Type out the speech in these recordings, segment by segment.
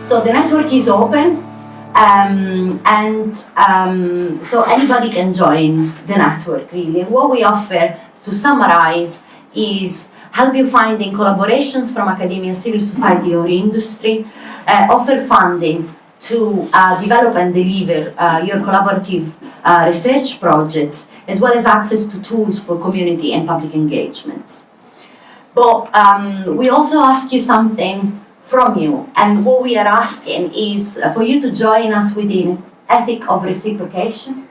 So the network is open, so anybody can join the network, really. What we offer, to summarize, is help you finding collaborations from academia, civil society or industry, offer funding to develop and deliver your collaborative research projects, as well as access to tools for community and public engagements. But we also ask you something from you, and what we are asking is for you to join us within ethic of reciprocation,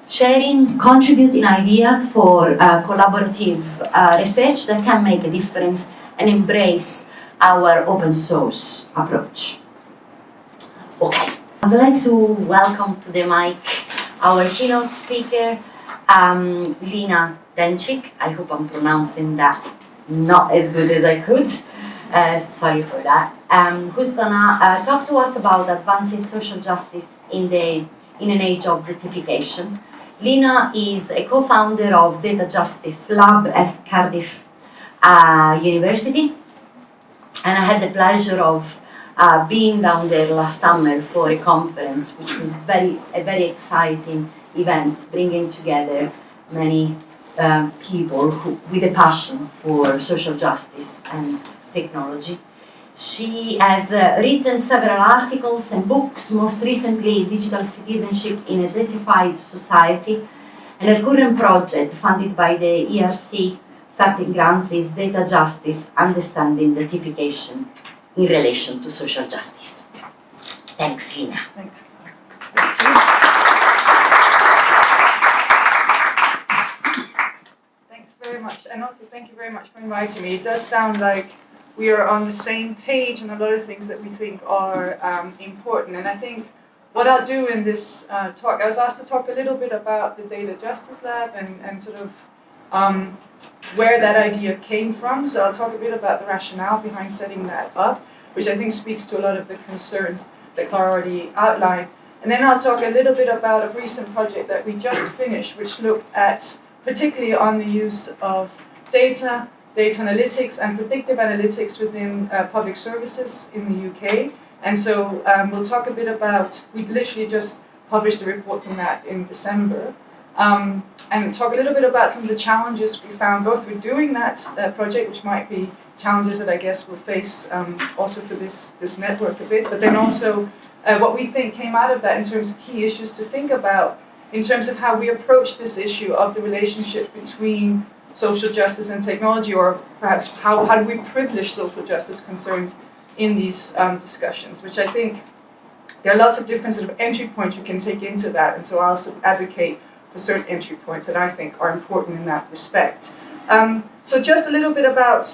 sharing, contributing ideas for collaborative research that can make a difference and embrace our open source approach. Okay, I'd like to welcome to the mic our keynote speaker, Lina Dencik. I hope I'm pronouncing that not as good as I could. Sorry for that. Who's gonna talk to us about advancing social justice in an age of datafication. Lina is a co-founder of Data Justice Lab at Cardiff University, and I had the pleasure of being down there last summer for a conference, which was a very exciting event, bringing together many people with a passion for social justice and technology. She has written several articles and books, most recently Digital Citizenship in a Datafied Society, and her current project, funded by the ERC starting grants, is Data Justice, Understanding Datafication in relation to social justice. Thanks, Lina. Thanks. Thanks very much, and also thank you very much for inviting me. It does sound like we are on the same page on a lot of things that we think are important. And I think what I'll do in this talk, I was asked to talk a little bit about the Data Justice Lab and sort of where that idea came from. So I'll talk a bit about the rationale behind setting that up, which I think speaks to a lot of the concerns that Clara already outlined. And then I'll talk a little bit about a recent project that we just finished, which looked at particularly on the use of data analytics and predictive analytics within public services in the UK. And so we'll talk a bit about, we literally just published a report from that in December, and talk a little bit about some of the challenges we found both with doing that project, which might be challenges that I guess we'll face also for this network a bit, but then also what we think came out of that in terms of key issues to think about in terms of how we approach this issue of the relationship between social justice and technology, or perhaps how do we privilege social justice concerns in these discussions, which I think there are lots of different sort of entry points you can take into that, and so I'll also advocate for certain entry points that I think are important in that respect. So just a little bit about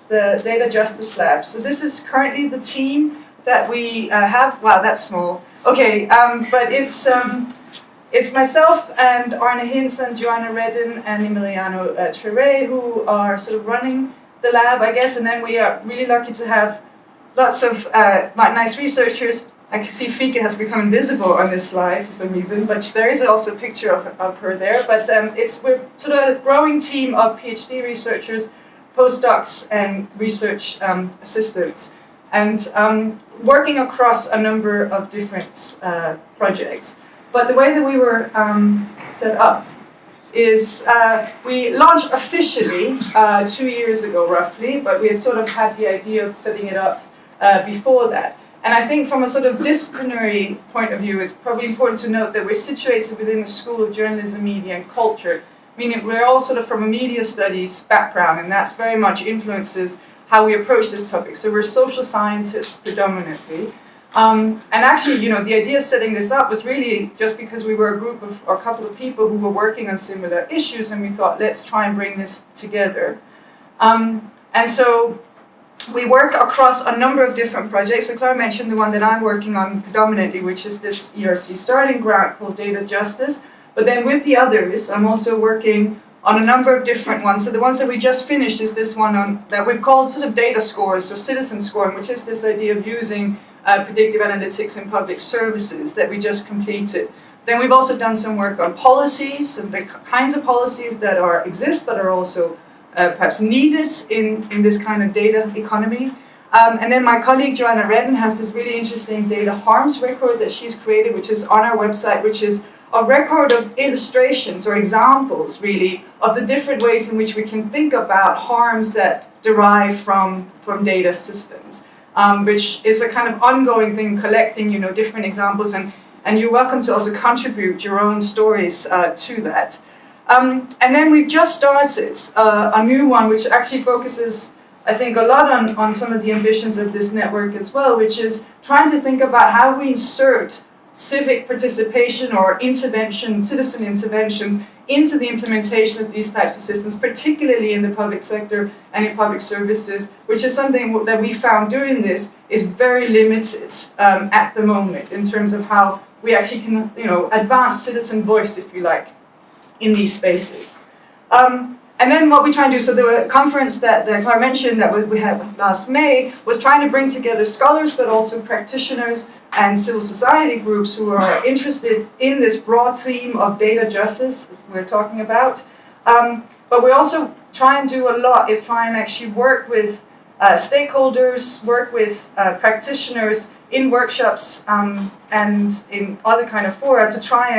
the Data Justice Lab. So this is currently the team that we have. Wow, that's small. Okay, but it's myself and Arne Hinsen, Joanna Redden, and Emiliano Trere who are sort of running the lab, I guess, and then we are really lucky to have lots of nice researchers. I can see Fika has become invisible on this slide for some reason, but there is also a picture of her there. But we're sort of a growing team of PhD researchers, postdocs, and research assistants, and working across a number of different projects. But the way that we were set up is we launched officially 2 years ago, roughly, but we had sort of had the idea of setting it up before that. And I think from a sort of disciplinary point of view, it's probably important to note that we're situated within the School of Journalism, Media and Culture, meaning we're all sort of from a media studies background, and that's very much influences how we approach this topic. So we're social scientists predominantly. And actually, you know, the idea of setting this up was really just because we were a group of, or a couple of people who were working on similar issues, and we thought, let's try and bring this together. And so we work across a number of different projects. So Clara mentioned the one that I'm working on predominantly, which is this ERC starting grant called Data Justice. But then with the others, I'm also working on a number of different ones. So the ones that we just finished is this one on that we've called sort of data scores, or citizen scoring, which is this idea of using predictive analytics in public services that we just completed. Then we've also done some work on policies and the kinds of policies that exist but are also perhaps needed in this kind of data economy. And then my colleague Joanna Redden has this really interesting data harms record that she's created, which is on our website, which is a record of illustrations or examples, really, of the different ways in which we can think about harms that derive from data systems, which is a kind of ongoing thing, collecting, different examples, and you're welcome to also contribute your own stories to that. And then we've just started a new one, which actually focuses, I think, a lot on some of the ambitions of this network as well, which is trying to think about how we insert civic participation or intervention, citizen interventions, into the implementation of these types of systems, particularly in the public sector and in public services, which is something that we found doing this is very limited at the moment in terms of how we actually can, advance citizen voice, if you like, in these spaces. And then what we try and do, so the conference that Claire mentioned that we had last May was trying to bring together scholars, but also practitioners and civil society groups who are interested in this broad theme of data justice, as we're talking about. But we also try and do a lot is try and actually work with stakeholders, work with practitioners in workshops and in other kind of fora to try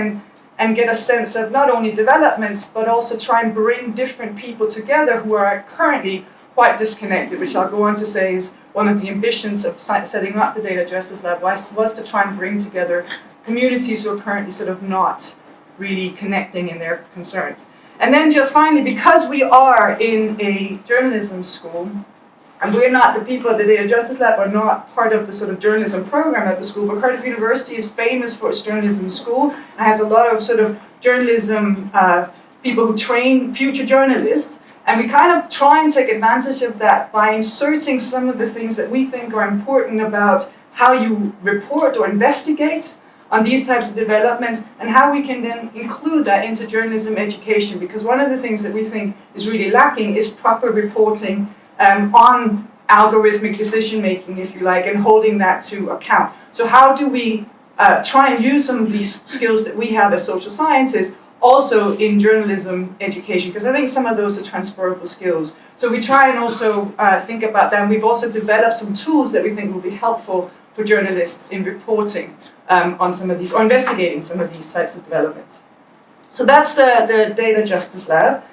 and get a sense of not only developments, but also try and bring different people together who are currently quite disconnected, which I'll go on to say is one of the ambitions of setting up the Data Justice Lab was to try and bring together communities who are currently sort of not really connecting in their concerns. And then just finally, because we are in a journalism school, and we're not, the people at the Data Justice Lab are not part of the sort of journalism program at the school, but Cardiff University is famous for its journalism school and has a lot of sort of journalism people who train future journalists. And we kind of try and take advantage of that by inserting some of the things that we think are important about how you report or investigate on these types of developments and how we can then include that into journalism education. Because one of the things that we think is really lacking is proper reporting on algorithmic decision-making, if you like, and holding that to account. So how do we try and use some of these skills that we have as social scientists also in journalism education? Because I think some of those are transferable skills. So we try and also think about that. And we've also developed some tools that we think will be helpful for journalists in reporting on some of these, or investigating some of these types of developments. So that's the Data Justice Lab.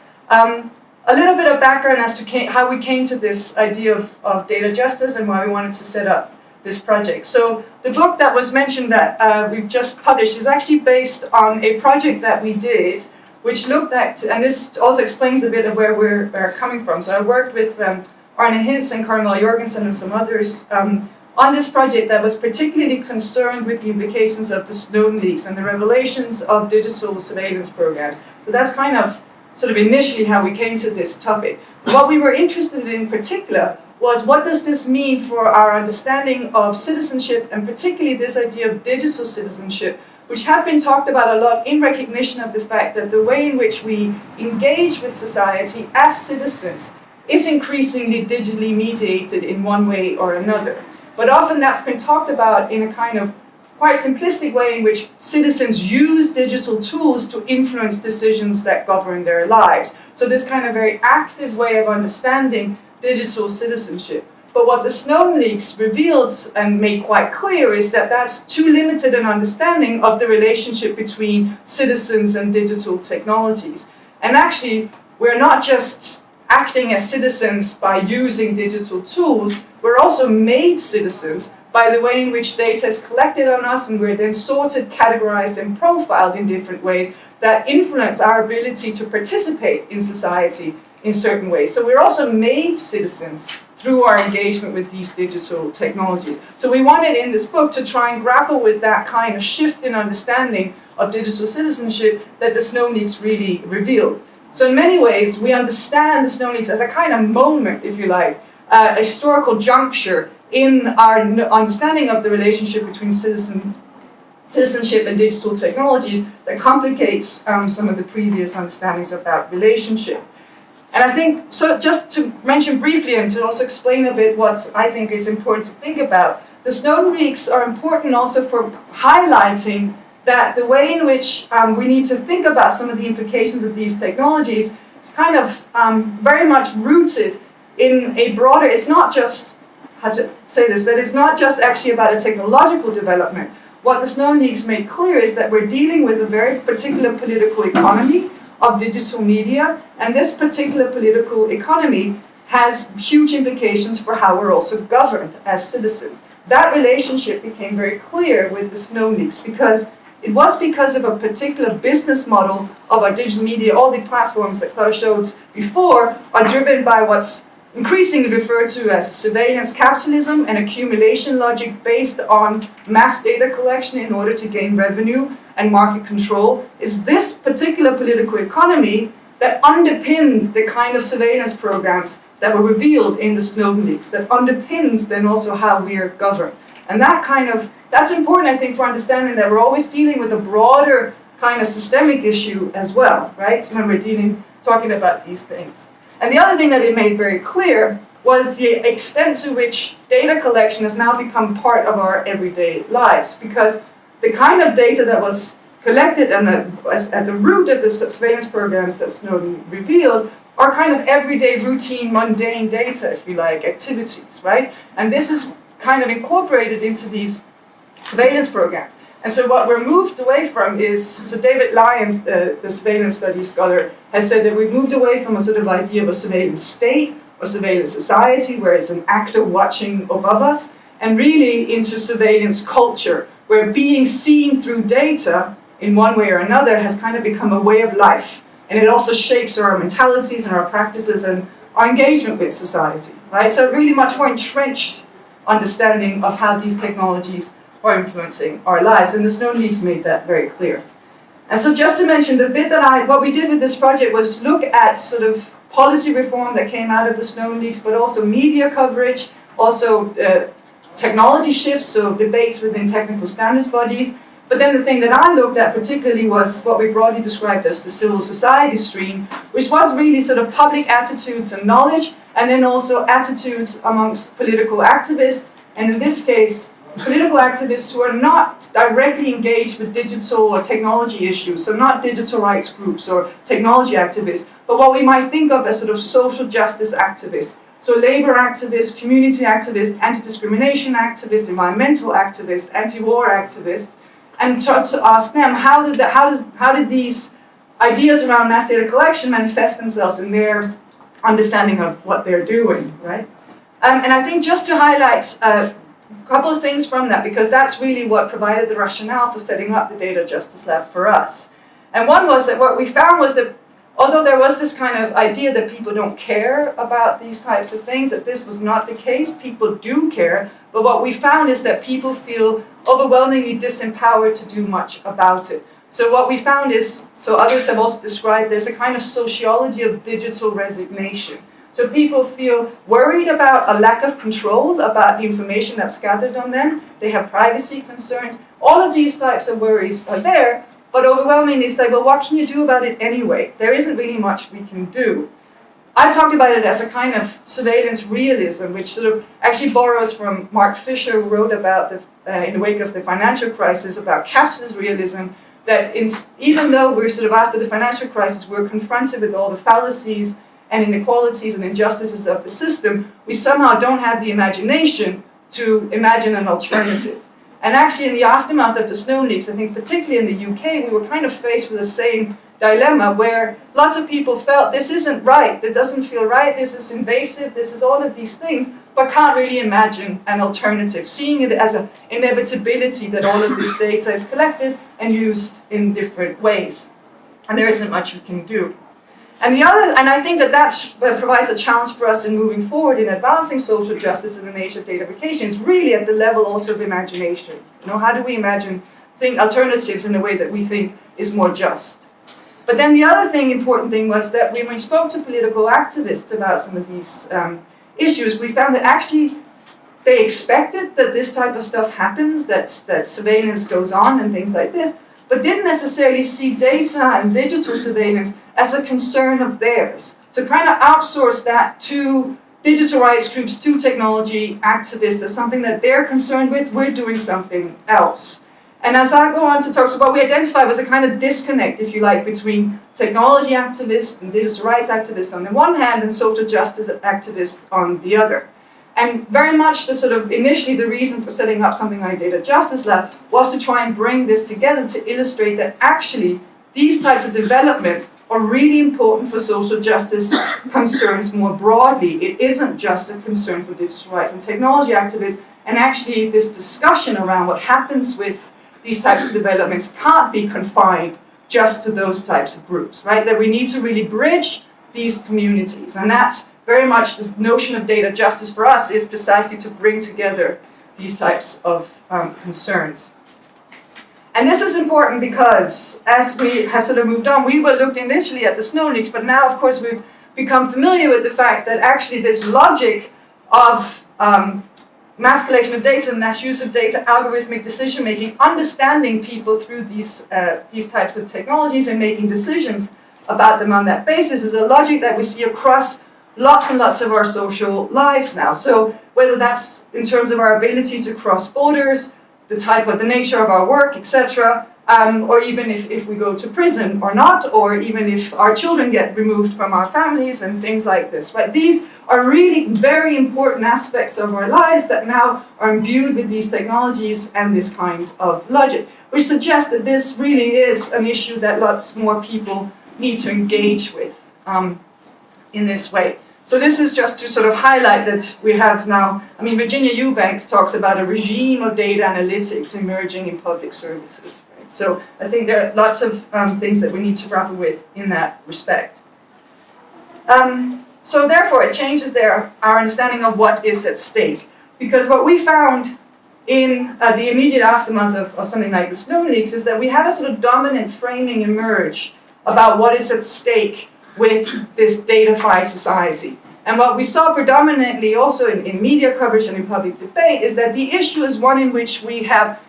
A little bit of background as to how we came to this idea of data justice and why we wanted to set up this project. So the book that was mentioned that we've just published is actually based on a project that we did, which looked at, and this also explains a bit of where we're coming from. So I worked with Arne Hintz and Carmel Jorgensen and some others on this project that was particularly concerned with the implications of the Snowden leaks and the revelations of digital surveillance programs. So that's kind of sort of initially how we came to this topic. What we were interested in particular was what does this mean for our understanding of citizenship, and particularly this idea of digital citizenship, which had been talked about a lot in recognition of the fact that the way in which we engage with society as citizens is increasingly digitally mediated in one way or another. But often that's been talked about in a kind of quite simplistic way in which citizens use digital tools to influence decisions that govern their lives. So this kind of very active way of understanding digital citizenship. But what the Snowden leaks revealed and made quite clear is that that's too limited an understanding of the relationship between citizens and digital technologies. And actually, we're not just acting as citizens by using digital tools, we're also made citizens by the way in which data is collected on us, and we're then sorted, categorized, and profiled in different ways that influence our ability to participate in society in certain ways. So we're also made citizens through our engagement with these digital technologies. So we wanted in this book to try and grapple with that kind of shift in understanding of digital citizenship that the Snowden leaks really revealed. So in many ways, we understand the Snowden leaks as a kind of moment, if you like, a historical juncture in our understanding of the relationship between citizenship and digital technologies that complicates some of the previous understandings of that relationship. And I think, so just to mention briefly and to also explain a bit what I think is important to think about, the Snowden leaks are important also for highlighting that the way in which we need to think about some of the implications of these technologies is kind of very much rooted in a broader, it's not just how to say this, that it's not just actually about a technological development. What the Snow Leaks made clear is that we're dealing with a very particular political economy of digital media, and this particular political economy has huge implications for how we're also governed as citizens. That relationship became very clear with the Snow Leaks because it was because of a particular business model of our digital media. All the platforms that Klaus showed before are driven by what's increasingly referred to as surveillance capitalism and accumulation logic based on mass data collection in order to gain revenue and market control. Is this particular political economy that underpinned the kind of surveillance programs that were revealed in the Snowden leaks, that underpins then also how we are governed. And that's important, I think, for understanding that we're always dealing with a broader kind of systemic issue as well, right? So when we're talking about these things. And the other thing that it made very clear was the extent to which data collection has now become part of our everyday lives, because the kind of data that was collected and was at the root of the surveillance programs that Snowden revealed are kind of everyday, routine, mundane data, if you like, activities, right? And this is kind of incorporated into these surveillance programs. And so what we're moved away from is, so David Lyons, the surveillance studies scholar, has said that we've moved away from a sort of idea of a surveillance state or surveillance society where it's an actor watching above us, and really into surveillance culture, where being seen through data in one way or another has kind of become a way of life. And it also shapes our mentalities and our practices and our engagement with society, right? So really much more entrenched understanding of how these technologies are influencing our lives, and the Snowden leaks made that very clear. And so just to mention, what we did with this project was look at sort of policy reform that came out of the Snowden leaks, but also media coverage, also technology shifts, so debates within technical standards bodies. But then the thing that I looked at particularly was what we broadly described as the civil society stream, which was really sort of public attitudes and knowledge, and then also attitudes amongst political activists, and in this case, political activists who are not directly engaged with digital or technology issues, so not digital rights groups or technology activists, but what we might think of as sort of social justice activists. So labor activists, community activists, anti-discrimination activists, environmental activists, anti-war activists, and try to ask them how did these ideas around mass data collection manifest themselves in their understanding of what they're doing, right? And I think just to highlight a couple of things from that, because that's really what provided the rationale for setting up the Data Justice Lab for us. And one was that what we found was that although there was this kind of idea that people don't care about these types of things, that this was not the case. People do care, but what we found is that people feel overwhelmingly disempowered to do much about it. So what we found is, so others have also described, there's a kind of sociology of digital resignation. So people feel worried about a lack of control about the information that's gathered on them. They have privacy concerns. All of these types of worries are there, but overwhelmingly it's like, well, what can you do about it anyway? There isn't really much we can do. I talked about it as a kind of surveillance realism, which sort of actually borrows from Mark Fisher, who wrote about in the wake of the financial crisis about capitalist realism, that even though we're sort of after the financial crisis, we're confronted with all the fallacies and inequalities and injustices of the system, we somehow don't have the imagination to imagine an alternative. And actually in the aftermath of the Snowden leaks, I think particularly in the UK, we were kind of faced with the same dilemma where lots of people felt this isn't right, this doesn't feel right, this is invasive, this is all of these things, but can't really imagine an alternative, seeing it as an inevitability that all of this data is collected and used in different ways. And there isn't much we can do. And I think that provides a challenge for us in moving forward in advancing social justice in the age of datafication, is really at the level also of imagination. How do we imagine alternatives in a way that we think is more just? But then the other important thing was that when we spoke to political activists about some of these issues, we found that actually they expected that this type of stuff happens, that surveillance goes on and things like this, but didn't necessarily see data and digital surveillance as a concern of theirs. So kind of outsource that to digital rights groups, to technology activists as something that they're concerned with. We're doing something else. And as I go on to talk, so what we identified was a kind of disconnect, if you like, between technology activists and digital rights activists on the one hand and social justice activists on the other. And very much the sort of initially the reason for setting up something like Data Justice Lab was to try and bring this together to illustrate that actually these types of developments are really important for social justice concerns more broadly. It isn't just a concern for digital rights and technology activists, and actually this discussion around what happens with these types of developments can't be confined just to those types of groups, right? That we need to really bridge these communities, and that's very much the notion of data justice for us, is precisely to bring together these types of concerns. And this is important because as we have sort of moved on, we were looked initially at the snow leaks, but now of course we've become familiar with the fact that actually this logic of mass collection of data and mass use of data, algorithmic decision making, understanding people through these types of technologies and making decisions about them on that basis is a logic that we see across lots and lots of our social lives now. So whether that's in terms of our ability to cross borders, the nature of our work, etc., or even if we go to prison or not, or even if our children get removed from our families and things like this, right? These are really very important aspects of our lives that now are imbued with these technologies and this kind of logic, which suggests that this really is an issue that lots more people need to engage with in this way. So this is just to sort of highlight that we have now, I mean, Virginia Eubanks talks about a regime of data analytics emerging in public services. Right? So I think there are lots of things that we need to grapple with in that respect. So therefore, it changes our understanding of what is at stake. Because what we found in the immediate aftermath of something like the snow leaks is that we had a sort of dominant framing emerge about what is at stake with this datafied society. And what we saw predominantly also in media coverage and in public debate is that the issue is one in which we have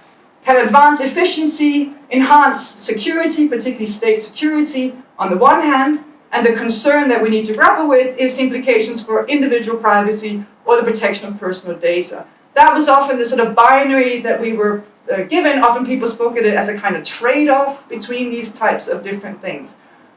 advanced efficiency, enhanced security, particularly state security on the one hand, and the concern that we need to grapple with is implications for individual privacy or the protection of personal data. That was often the sort of binary that we were given. Often people spoke of it as a kind of trade-off between these types of different things.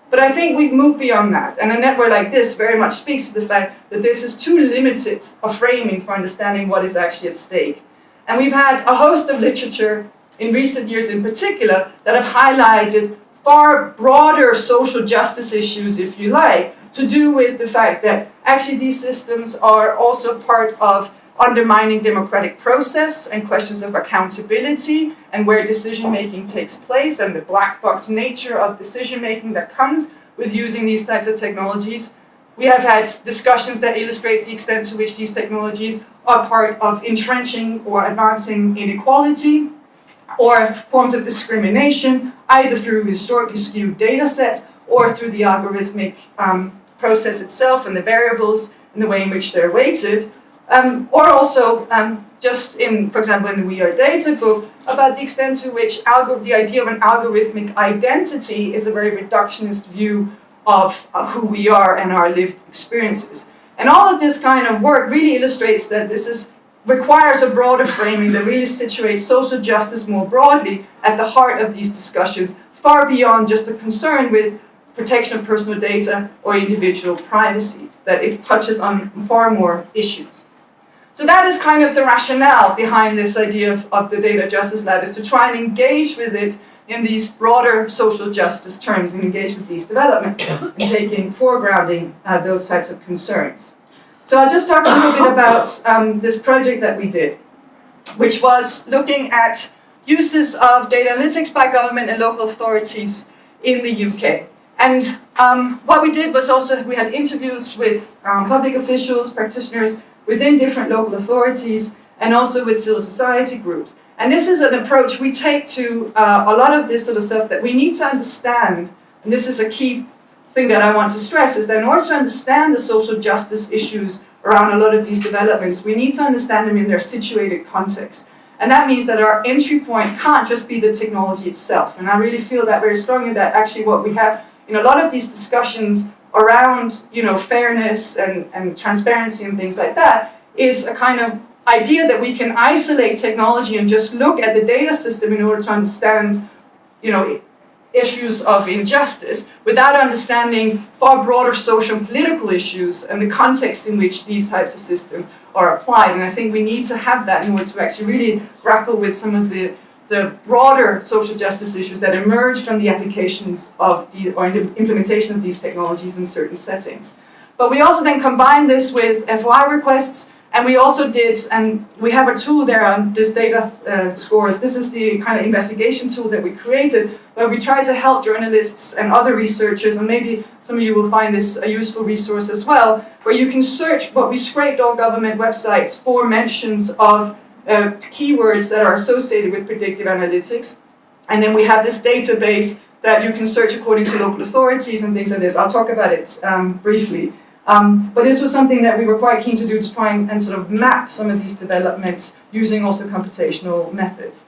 But I think we've moved beyond that, and a network like this very much speaks to the fact that this is too limited a framing for understanding what is actually at stake. And we've had a host of literature in recent years in particular that have highlighted far broader social justice issues, if you like, to do with the fact that actually these systems are also part of undermining democratic process and questions of accountability and where decision-making takes place and the black box nature of decision-making that comes with using these types of technologies. We have had discussions that illustrate the extent to which these technologies are part of entrenching or advancing inequality or forms of discrimination, either through historically skewed data sets or through the algorithmic process itself and the variables and the way in which they're weighted. Or also, just in, for example, in the We Are Data book, about the extent to which the idea of an algorithmic identity is a very reductionist view of who we are and our lived experiences. And all of this kind of work really illustrates that requires a broader framing that really situates social justice more broadly at the heart of these discussions, far beyond just a concern with protection of personal data or individual privacy, that it touches on far more issues. So that is kind of the rationale behind this idea of the Data Justice Lab, is to try and engage with it in these broader social justice terms and engage with these developments and foregrounding those types of concerns. So I'll just talk a little bit about this project that we did, which was looking at uses of data analytics by government and local authorities in the UK. And what we did was also, we had interviews with public officials, practitioners within different local authorities, and also with civil society groups. And this is an approach we take to a lot of this sort of stuff that we need to understand, and this is a key thing that I want to stress, is that in order to understand the social justice issues around a lot of these developments, we need to understand them in their situated context. And that means that our entry point can't just be the technology itself. And I really feel that very strongly, that actually what we have in a lot of these discussions around, fairness and transparency and things like that is a kind of idea that we can isolate technology and just look at the data system in order to understand, issues of injustice without understanding far broader social and political issues and the context in which these types of systems are applied. And I think we need to have that in order to actually really grapple with some of the broader social justice issues that emerge from the applications of or the implementation of these technologies in certain settings. But we also then combine this with FOI requests, and we also did, and we have a tool there on this data scores. This is the kind of investigation tool that we created, where we try to help journalists and other researchers, and maybe some of you will find this a useful resource as well, where you can search what we scraped all government websites for mentions of keywords that are associated with predictive analytics. And then we have this database that you can search according to local authorities and things like this. I'll talk about it briefly. But this was something that we were quite keen to do, to try and sort of map some of these developments using also computational methods.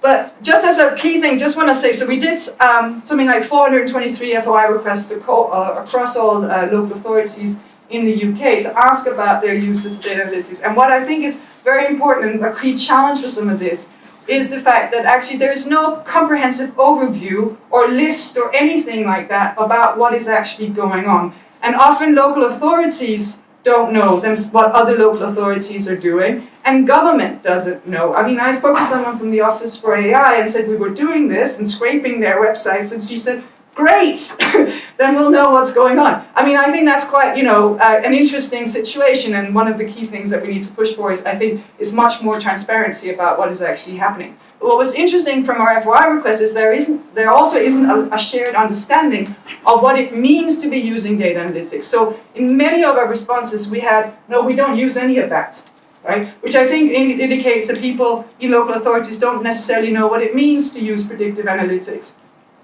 But just as a key thing, just want to say, so we did something like 423 FOI requests across all local authorities in the UK to ask about their uses of data analytics. And what I think is very important and a key challenge for some of this is the fact that actually there's no comprehensive overview or list or anything like that about what is actually going on. And often local authorities don't know what other local authorities are doing, and government doesn't know. I mean, I spoke to someone from the Office for AI and said we were doing this and scraping their websites, and she said, great, then we'll know what's going on. I mean, I think that's quite, an interesting situation, and one of the key things that we need to push for is, I think, is much more transparency about what is actually happening. But what was interesting from our FOI request is there also isn't a shared understanding of what it means to be using data analytics. So in many of our responses, we had, no, we don't use any of that, right? Which I think indicates that people in local authorities don't necessarily know what it means to use predictive analytics.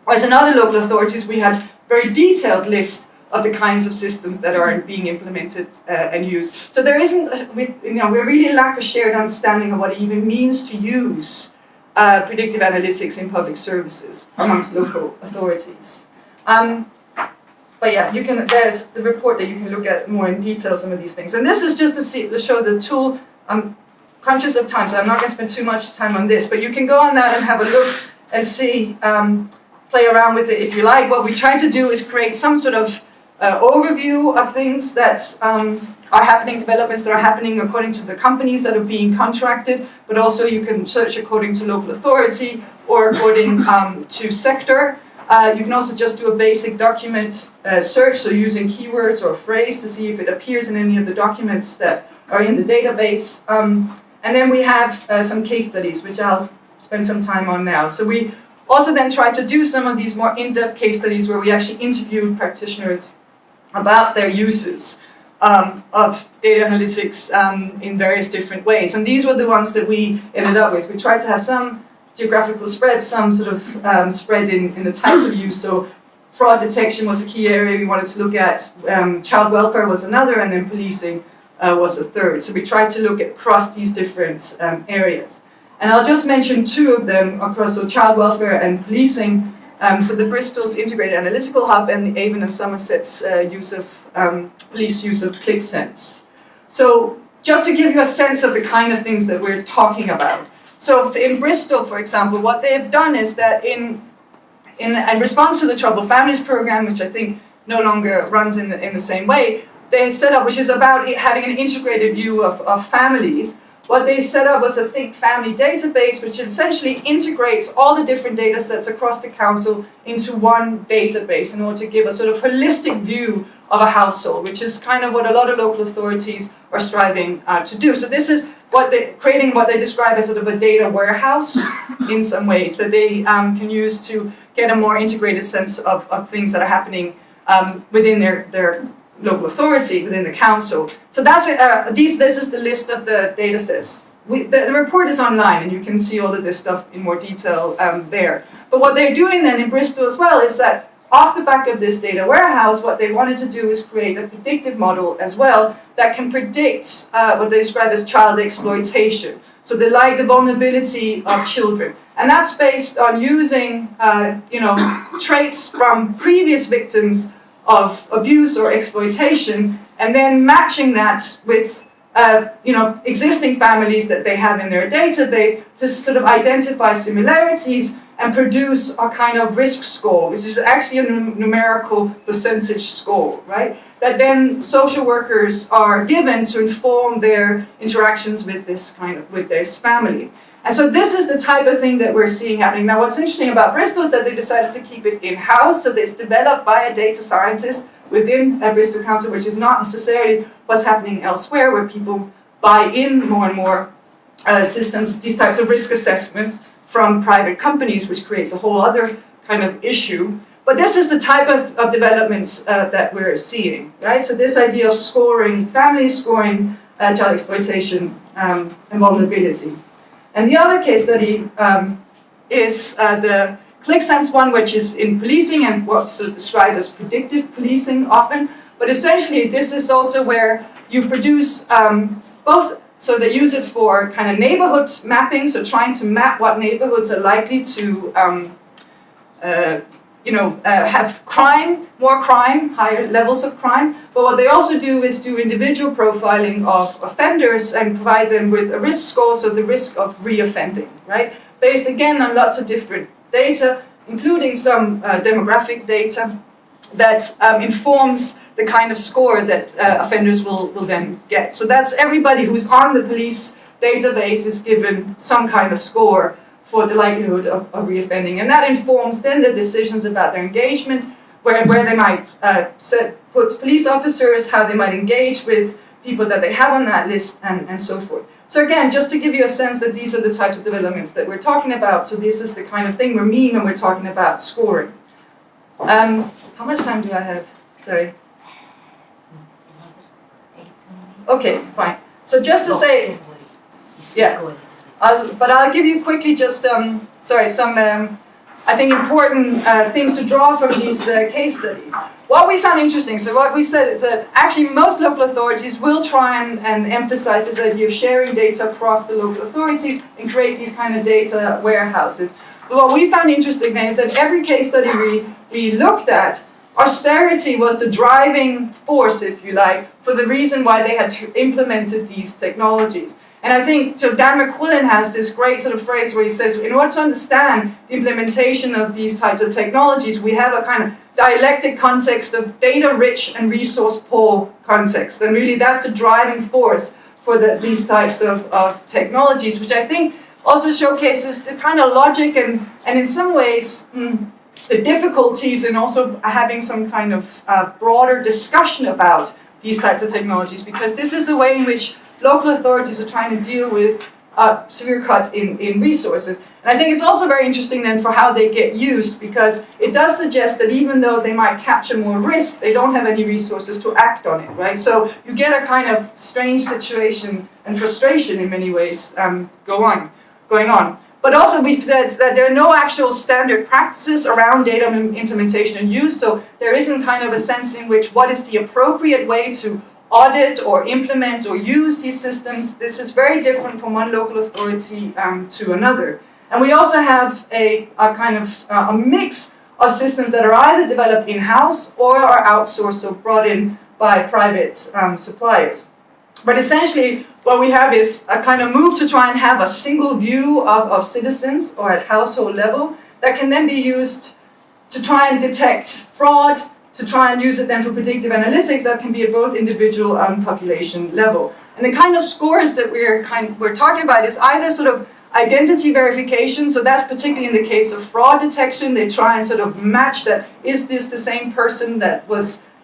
Whereas in other local authorities, we had very detailed lists of the kinds of systems that are being implemented and used. So there isn't, we really lack a shared understanding of what it even means to use predictive analytics in public services amongst local authorities. But yeah, there's the report that you can look at more in detail, some of these things. And this is just to show the tool. I'm conscious of time, so I'm not going to spend too much time on this, but you can go on that and have a look and see, play around with it if you like. What we try to do is create some sort of overview of things that are happening, developments that are happening according to the companies that are being contracted, but also you can search according to local authority or according to sector. You can also just do a basic document search, so using keywords or phrase to see if it appears in any of the documents that are in the database. And then we have some case studies, which I'll spend some time on now. So we also then try to do some of these more in-depth case studies where we actually interviewed practitioners about their uses of data analytics in various different ways. And these were the ones that we ended up with. We tried to have some geographical spread, some sort of spread in the types of use. So fraud detection was a key area we wanted to look at, child welfare was another, and then policing was a third. So we tried to look across these different areas. And I'll just mention two of them across, so child welfare and policing. So the Bristol's Integrated Analytical Hub and the Avon and Somerset's police use of ClickSense. So just to give you a sense of the kind of things that we're talking about. So in Bristol, for example, what they have done is that in response to the Troubled Families program, which I think no longer runs in the same way, they set up, which is about having an integrated view of families. What they set up was a Think Family database, which essentially integrates all the different data sets across the council into one database in order to give a sort of holistic view of a household, which is kind of what a lot of local authorities are striving to do. So this is creating what they describe as sort of a data warehouse in some ways that they can use to get a more integrated sense of things that are happening within their local authority, within the council. So that's this is the list of the data sets. The report is online and you can see all of this stuff in more detail there. But what they're doing then in Bristol as well is that off the back of this data warehouse, what they wanted to do is create a predictive model as well that can predict what they describe as child exploitation. So the vulnerability of children. And that's based on using traits from previous victims of abuse or exploitation, and then matching that with existing families that they have in their database to sort of identify similarities and produce a kind of risk score, which is actually a numerical percentage score, right? That then social workers are given to inform their interactions with with this family. And so this is the type of thing that we're seeing happening. Now, what's interesting about Bristol is that they decided to keep it in-house, so it's developed by a data scientist within Bristol Council, which is not necessarily what's happening elsewhere, where people buy in more and more systems, these types of risk assessments from private companies, which creates a whole other kind of issue. But this is the type of developments that we're seeing, right? So this idea of scoring, family scoring, child exploitation, and vulnerability. And the other case study is the ClickSense one, which is in policing and what's sort of described as predictive policing often. But essentially, this is also where you produce both, so they use it for kind of neighborhood mapping, so trying to map what neighborhoods are likely to have crime, more crime, higher levels of crime. But what they also do is do individual profiling of offenders and provide them with a risk score, so the risk of reoffending, right? Based again on lots of different data, including some demographic data that informs the kind of score that offenders will then get. So that's everybody who's on the police database is given some kind of score for the likelihood of reoffending. And that informs then the decisions about their engagement, where they might put police officers, how they might engage with people that they have on that list, and so forth. So again, just to give you a sense that these are the types of developments that we're talking about. So this is the kind of thing we mean when we're talking about scoring. How much time do I have? Sorry. Okay, fine. So just to say, yeah. I'll give you quickly just some I think important things to draw from these case studies. What we found interesting, so what we said is that actually most local authorities will try and emphasize this idea of sharing data across the local authorities and create these kind of data warehouses. But what we found interesting is that every case study we looked at, austerity was the driving force, if you like, for the reason why they had implemented these technologies. And I think so Dan McQuillan has this great sort of phrase where he says, in order to understand the implementation of these types of technologies, we have a kind of dialectic context of data-rich and resource-poor context. And really that's the driving force for these types of technologies, which I think also showcases the kind of logic and in some ways the difficulties in also having some kind of broader discussion about these types of technologies, because this is a way in which local authorities are trying to deal with a severe cut in resources. And I think it's also very interesting then for how they get used, because it does suggest that even though they might capture more risk, they don't have any resources to act on it, right? So you get a kind of strange situation and frustration in many ways going on. But also we've said that there are no actual standard practices around data implementation and use, so there isn't kind of a sense in which what is the appropriate way to audit or implement or use these systems. This is very different from one local authority to another. And we also have a kind of a mix of systems that are either developed in-house or are outsourced or brought in by private suppliers. But essentially, what we have is a kind of move to try and have a single view of citizens or at household level that can then be used to try and detect fraud, to try and use it then for predictive analytics that can be at both individual and population level. And the kind of scores that we're talking about is either sort of identity verification, so that's particularly in the case of fraud detection. They try and sort of match that, is this the same person that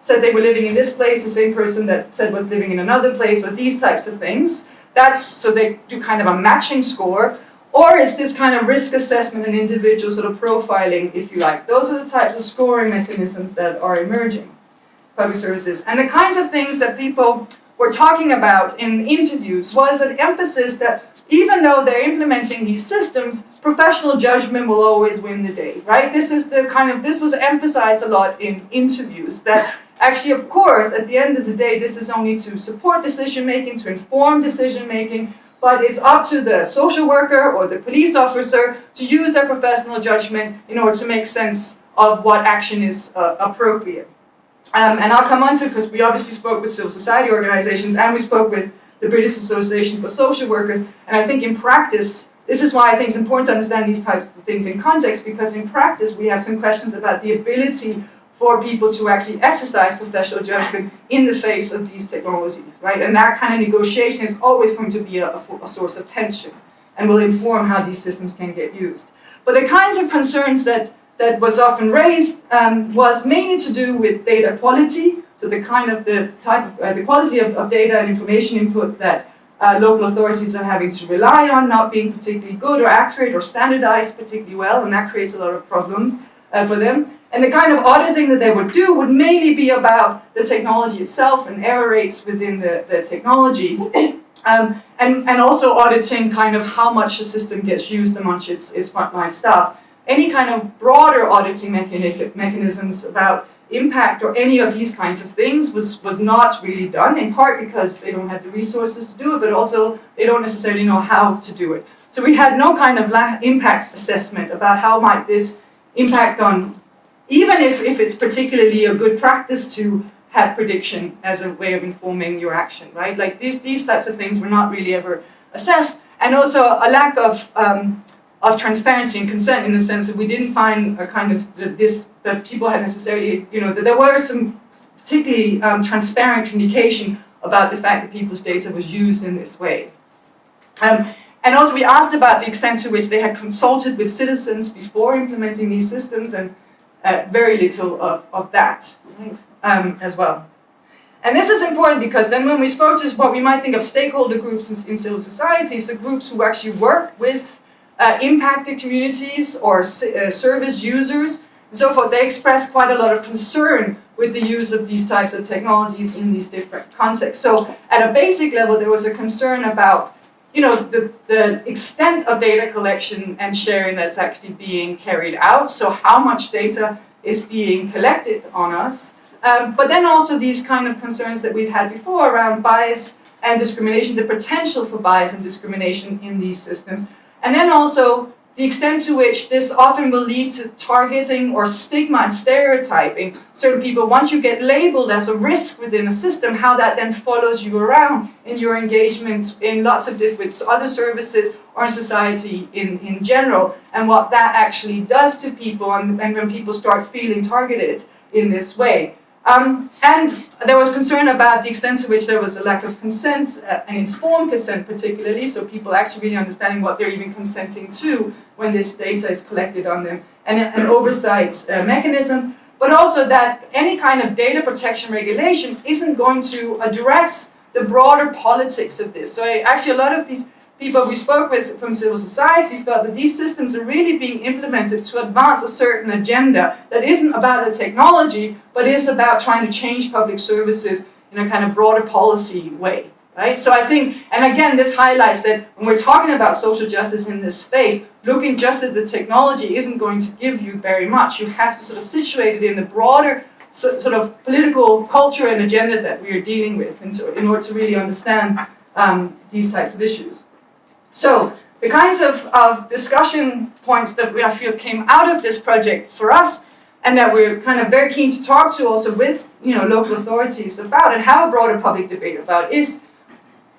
said they were living in this place, the same person that said was living in another place, or these types of things. So they do kind of a matching score. Or it's this kind of risk assessment and individual sort of profiling, if you like. Those are the types of scoring mechanisms that are emerging, public services. And the kinds of things that people were talking about in interviews was an emphasis that even though they're implementing these systems, professional judgment will always win the day, right? This was emphasized a lot in interviews, that actually, of course, at the end of the day, this is only to support decision-making, to inform decision-making, but it's up to the social worker or the police officer to use their professional judgment in order to make sense of what action is appropriate. And I'll come on to, because we obviously spoke with civil society organizations and we spoke with the British Association for Social Workers, and I think in practice, this is why I think it's important to understand these types of things in context, because in practice we have some questions about the ability for people to actually exercise professional judgment in the face of these technologies, right? And that kind of negotiation is always going to be a source of tension and will inform how these systems can get used. But the kinds of concerns that was often raised was mainly to do with data quality, so the quality of data and information input that local authorities are having to rely on, not being particularly good or accurate or standardized particularly well, and that creates a lot of problems for them. And the kind of auditing that they would do would mainly be about the technology itself and error rates within the technology. And also auditing kind of how much the system gets used amongst its frontline staff. Any kind of broader auditing mechanisms about impact or any of these kinds of things was not really done, in part because they don't have the resources to do it, but also they don't necessarily know how to do it. So we had no kind of impact assessment about how might this impact on, even if it's particularly a good practice to have prediction as a way of informing your action, right? Like these types of things were not really ever assessed, and also a lack of transparency and consent, in the sense that we didn't find a kind of that people had necessarily, that there were some particularly transparent communication about the fact that people's data was used in this way. And also we asked about the extent to which they had consulted with citizens before implementing these systems, and very little of that, right, as well. And this is important because then when we spoke to what we might think of stakeholder groups in civil society, so groups who actually work with impacted communities or service users and so forth, they expressed quite a lot of concern with the use of these types of technologies in these different contexts. So at a basic level, there was a concern about the extent of data collection and sharing that's actually being carried out. So how much data is being collected on us. But then also these kind of concerns that we've had before around bias and discrimination, the potential for bias and discrimination in these systems. And then also the extent to which this often will lead to targeting or stigma and stereotyping certain people. Once you get labeled as a risk within a system, how that then follows you around in your engagements in lots of different other services or in society in general, and what that actually does to people, and when people start feeling targeted in this way. And there was concern about the extent to which there was a lack of consent, and informed consent particularly, so people actually really understanding what they're even consenting to when this data is collected on them, and oversight mechanisms, but also that any kind of data protection regulation isn't going to address the broader politics of this. So actually a lot of these people we spoke with from civil society felt that these systems are really being implemented to advance a certain agenda that isn't about the technology, but is about trying to change public services in a kind of broader policy way, right? So I think, and again, this highlights that when we're talking about social justice in this space, looking just at the technology isn't going to give you very much. You have to sort of situate it in the broader sort of political culture and agenda that we are dealing with in order to really understand these types of issues. So the kinds of discussion points that I feel came out of this project for us, and that we're kind of very keen to talk to also with local authorities about and have a broader public debate about is,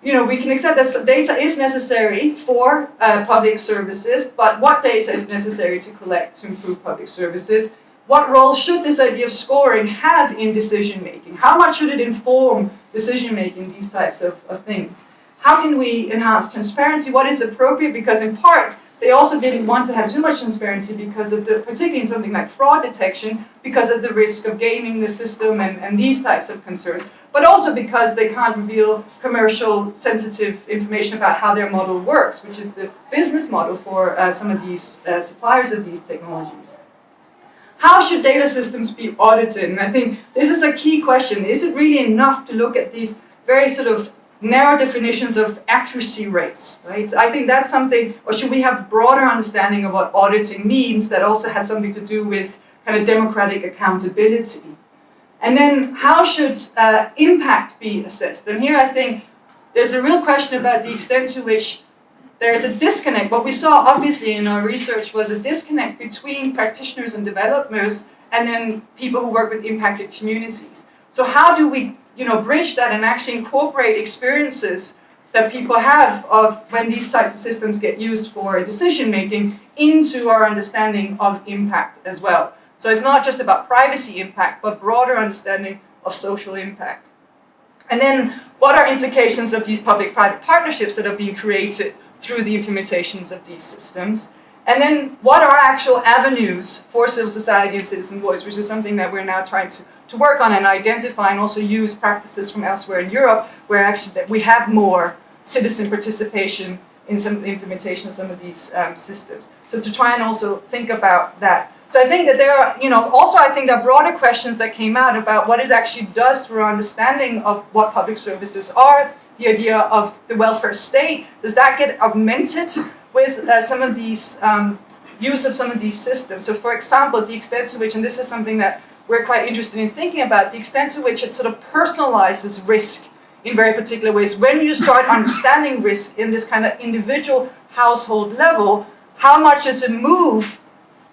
we can accept that data is necessary for public services, but what data is necessary to collect to improve public services? What role should this idea of scoring have in decision making? How much should it inform decision making, these types of things? How can we enhance transparency? What is appropriate? Because in part, they also didn't want to have too much transparency because of particularly in something like fraud detection, because of the risk of gaming the system and these types of concerns, but also because they can't reveal commercial sensitive information about how their model works, which is the business model for some of these suppliers of these technologies. How should data systems be audited? And I think this is a key question. Is it really enough to look at these very sort of narrow definitions of accuracy rates, right? I think that's something, or should we have a broader understanding of what auditing means that also has something to do with kind of democratic accountability? And then how should impact be assessed? And here I think there's a real question about the extent to which there's a disconnect. What we saw obviously in our research was a disconnect between practitioners and developers and then people who work with impacted communities. So how do we bridge that and actually incorporate experiences that people have of when these types of systems get used for decision making into our understanding of impact as well. So it's not just about privacy impact, but broader understanding of social impact. And then what are implications of these public-private partnerships that are being created through the implementations of these systems? And then what are actual avenues for civil society and citizen voice, which is something that we're now trying to work on and identify, and also use practices from elsewhere in Europe where actually that we have more citizen participation in some implementation of some of these systems. So to try and also think about that. So I think that there are, also I think there are broader questions that came out about what it actually does to our understanding of what public services are, the idea of the welfare state. Does that get augmented with some of these use of some of these systems? So for example, the extent to which, and this is something that we're quite interested in thinking about, the extent to which it sort of personalizes risk in very particular ways. When you start understanding risk in this kind of individual household level, how much does it move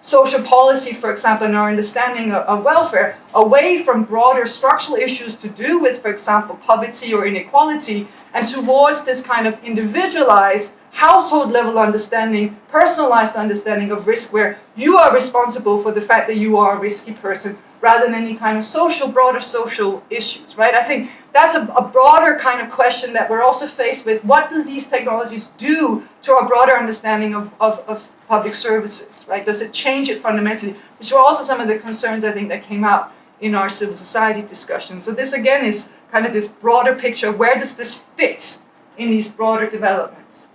social policy, for example, and our understanding of welfare away from broader structural issues to do with, for example, poverty or inequality, and towards this kind of individualized household level understanding, personalized understanding of risk, where you are responsible for the fact that you are a risky person rather than any kind of broader social issues, right? I think that's a broader kind of question that we're also faced with. What do these technologies do to our broader understanding of public services, right? Does it change it fundamentally? Which were also some of the concerns, I think, that came out in our civil society discussion. So this, again, is kind of this broader picture of where does this fit in these broader developments.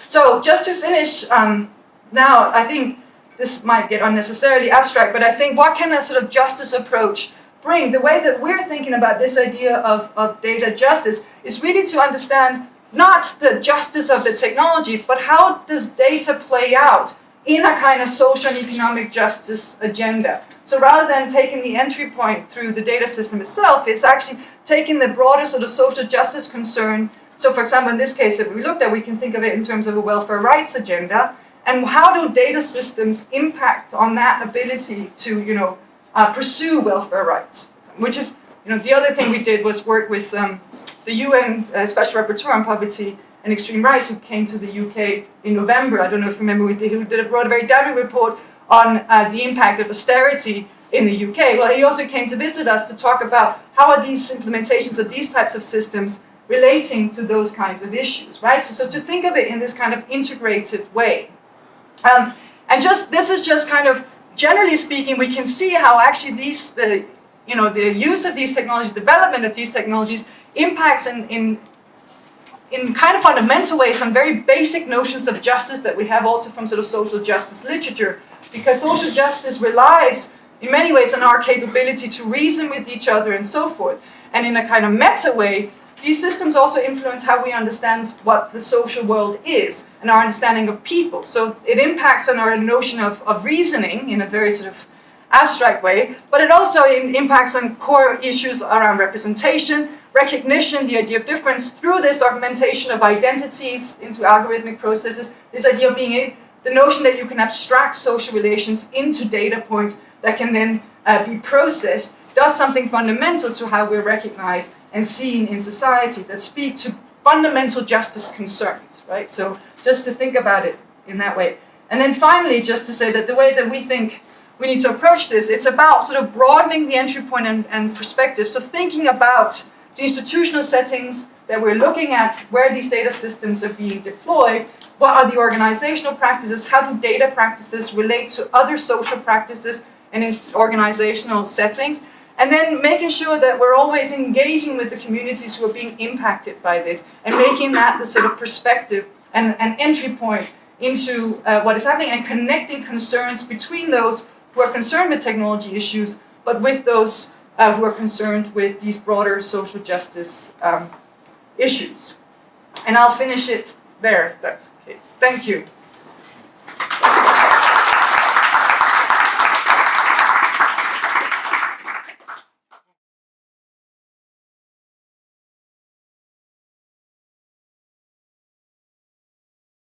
So just to finish now, I think this might get unnecessarily abstract, but I think what can a sort of justice approach bring? The way that we're thinking about this idea of data justice is really to understand not the justice of the technology, but how does data play out in a kind of social and economic justice agenda. So rather than taking the entry point through the data system itself, it's actually taking the broader sort of social justice concern. So for example, in this case that we looked at, we can think of it in terms of a welfare rights agenda. And how do data systems impact on that ability to, pursue welfare rights? Which is, the other thing we did was work with the UN Special Rapporteur on Poverty and Extreme Rights, who came to the UK in November. I don't know if you remember, who wrote a very damning report on the impact of austerity in the UK. Well, he also came to visit us to talk about how are these implementations of these types of systems relating to those kinds of issues, right? So to think of it in this kind of integrated way. And this is just kind of, generally speaking, we can see how actually the use of these technologies, development of these technologies impacts in kind of fundamental ways some very basic notions of justice that we have also from sort of social justice literature, because social justice relies in many ways on our capability to reason with each other and so forth. And in a kind of meta way, these systems also influence how we understand what the social world is and our understanding of people. So it impacts on our notion of reasoning in a very sort of abstract way, but it also impacts on core issues around representation, recognition, the idea of difference through this augmentation of identities into algorithmic processes, this idea of the notion that you can abstract social relations into data points that can then be processed, does something fundamental to how we're recognized and seen in society that speak to fundamental justice concerns, right? So just to think about it in that way. And then finally, just to say that the way that we think we need to approach this, it's about sort of broadening the entry point and perspective. So thinking about the institutional settings that we're looking at, where these data systems are being deployed, what are the organizational practices, how do data practices relate to other social practices and in organizational settings, and then making sure that we're always engaging with the communities who are being impacted by this and making that the sort of perspective and entry point into what is happening and connecting concerns between those who are concerned with technology issues, but with those who are concerned with these broader social justice issues. And I'll finish it there. That's okay. Thank you.